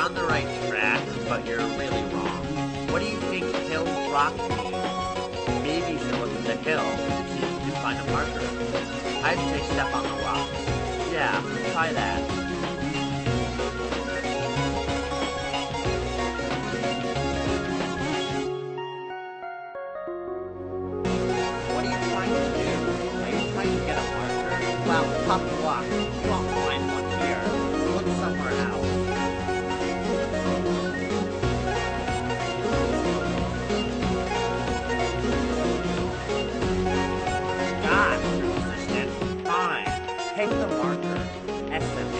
on the right track, but you're really wrong. What do you think hill rock means? Maybe you should look at the hill to see if you can find a marker. I'd say step on the rock. Yeah, try that. What are you trying to do? Are you trying to get a marker? Well, tough luck. You won't find one here. Look somewhere else. Gosh, you're persistent. Fine. Take the marker. SM